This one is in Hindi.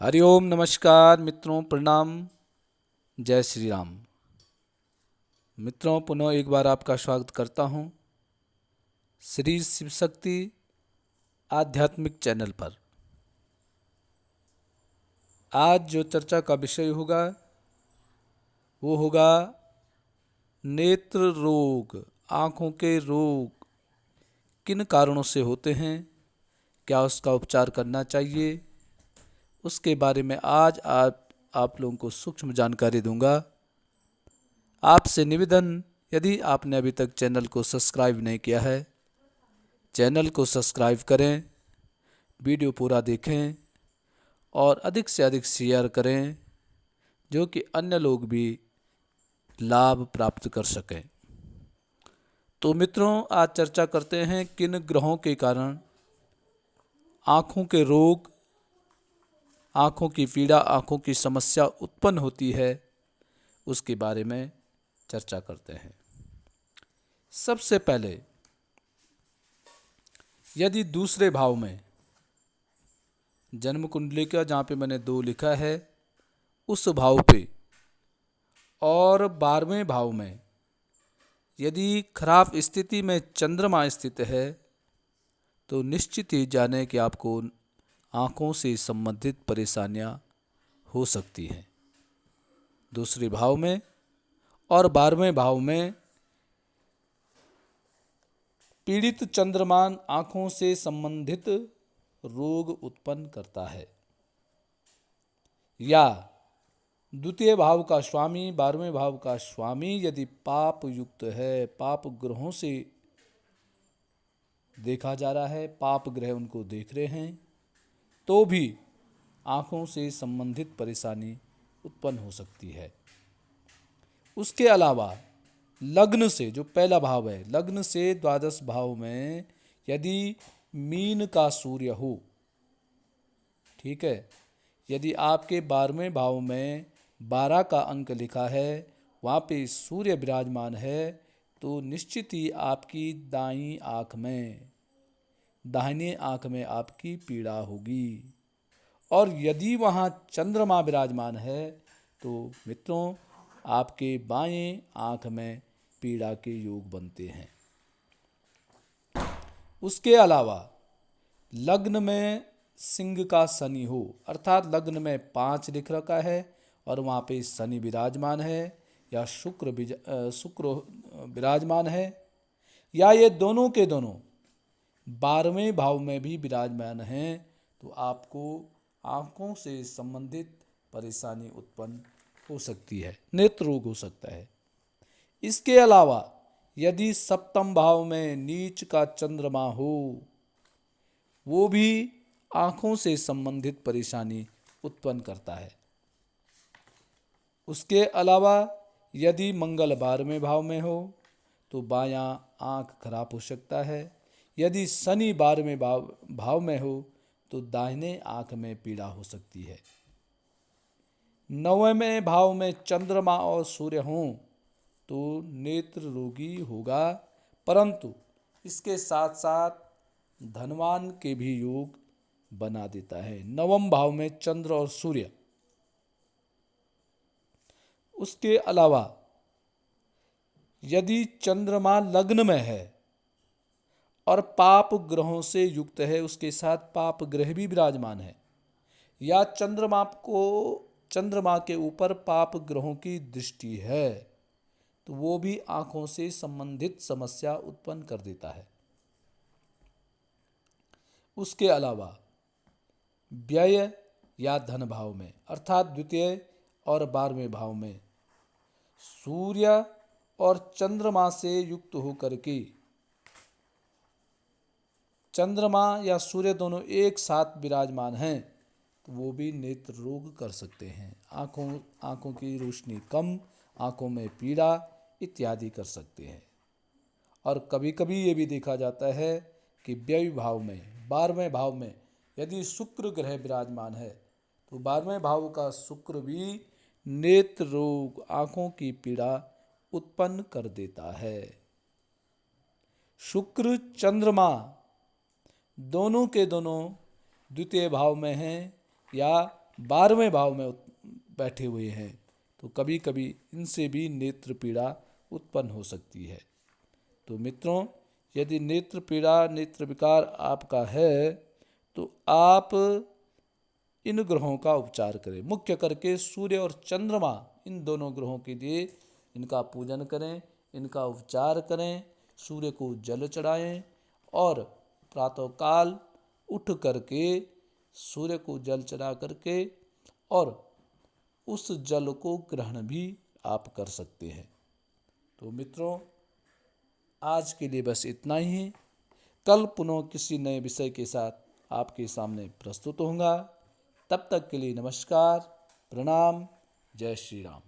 हरिओम नमस्कार मित्रों, प्रणाम। जय श्री राम। मित्रों, पुनः एक बार आपका स्वागत करता हूं श्री शिव शक्ति आध्यात्मिक चैनल पर। आज जो चर्चा का विषय होगा वो होगा नेत्र रोग। आँखों के रोग किन कारणों से होते हैं, क्या उसका उपचार करना चाहिए, उसके बारे में आज आप लोगों को सूक्ष्म जानकारी दूंगा। आपसे निवेदन, यदि आपने अभी तक चैनल को सब्सक्राइब नहीं किया है, चैनल को सब्सक्राइब करें, वीडियो पूरा देखें और अधिक से अधिक शेयर करें, जो कि अन्य लोग भी लाभ प्राप्त कर सकें। तो मित्रों, आज चर्चा करते हैं किन ग्रहों के कारण आँखों के रोग, आँखों की पीड़ा, आँखों की समस्या उत्पन्न होती है, उसके बारे में चर्चा करते हैं। सबसे पहले, यदि दूसरे भाव में जन्म कुंडली का, जहाँ पे मैंने 2 लिखा है, उस भाव पे और 12वें भाव में यदि खराब स्थिति में चंद्रमा स्थित है, तो निश्चित ही जाने कि आपको आँखों से संबंधित परेशानियाँ हो सकती हैं। दूसरे भाव में और 12वें भाव में पीड़ित चंद्रमा आँखों से संबंधित रोग उत्पन्न करता है, या द्वितीय भाव का स्वामी, 12वें भाव का स्वामी यदि पाप युक्त है, पाप ग्रहों से देखा जा रहा है, पाप ग्रह उनको देख रहे हैं, तो भी आँखों से संबंधित परेशानी उत्पन्न हो सकती है। उसके अलावा लग्न से, जो पहला भाव है, लग्न से द्वादश भाव में यदि मीन का सूर्य हो, ठीक है, यदि आपके 12वें भाव में 12 का अंक लिखा है, वहाँ पे सूर्य विराजमान है, तो निश्चित ही आपकी दाहिनी आँख में आपकी पीड़ा होगी। और यदि वहाँ चंद्रमा विराजमान है, तो मित्रों आपके बाएं आँख में पीड़ा के योग बनते हैं। उसके अलावा लग्न में सिंह का शनि हो, अर्थात लग्न में 5 लिख रखा है और वहाँ पे शनि विराजमान है, या शुक्र विराजमान है, या ये दोनों के दोनों 12वें भाव में भी विराजमान हैं, तो आपको आँखों से संबंधित परेशानी उत्पन्न हो सकती है, नेत्र रोग हो सकता है। इसके अलावा यदि सप्तम भाव में नीच का चंद्रमा हो, वो भी आँखों से संबंधित परेशानी उत्पन्न करता है। उसके अलावा यदि मंगल 12वें भाव में हो, तो बायां आँख खराब हो सकता है। यदि शनि 12वें भाव में हो, तो दाहिने आँख में पीड़ा हो सकती है। 9वें भाव में चंद्रमा और सूर्य हों, तो नेत्र रोगी होगा, परंतु इसके साथ साथ धनवान के भी योग बना देता है। 9वें भाव में चंद्र और सूर्य। उसके अलावा यदि चंद्रमा लग्न में है और पाप ग्रहों से युक्त है, उसके साथ पाप ग्रह भी विराजमान है, या चंद्रमा के ऊपर पाप ग्रहों की दृष्टि है, तो वो भी आँखों से संबंधित समस्या उत्पन्न कर देता है। उसके अलावा व्यय या धन भाव में, अर्थात द्वितीय और 12वें भाव में सूर्य और चंद्रमा से युक्त होकर के, चंद्रमा या सूर्य दोनों एक साथ विराजमान हैं, तो वो भी नेत्र रोग कर सकते हैं। आँखों की रोशनी कम, आँखों में पीड़ा इत्यादि कर सकते हैं। और कभी कभी ये भी देखा जाता है कि व्यय भाव में, 12वें भाव में यदि शुक्र ग्रह विराजमान है, तो 12वें भाव का शुक्र भी नेत्र रोग, आँखों की पीड़ा उत्पन्न कर देता है। शुक्र चंद्रमा दोनों के दोनों द्वितीय भाव में हैं, या 12वें भाव में बैठे हुए हैं, तो कभी कभी इनसे भी नेत्र पीड़ा उत्पन्न हो सकती है। तो मित्रों, यदि नेत्र पीड़ा, नेत्र विकार आपका है तो आप इन ग्रहों का उपचार करें। मुख्य करके सूर्य और चंद्रमा, इन दोनों ग्रहों के लिए इनका पूजन करें, इनका उपचार करें। सूर्य को जल चढ़ाएं और प्रातःकाल उठ करके सूर्य को जल चढ़ा करके और उस जल को ग्रहण भी आप कर सकते हैं। तो मित्रों, आज के लिए बस इतना ही। कल पुनः किसी नए विषय के साथ आपके सामने प्रस्तुत होऊंगा। तब तक के लिए नमस्कार, प्रणाम, जय श्री राम।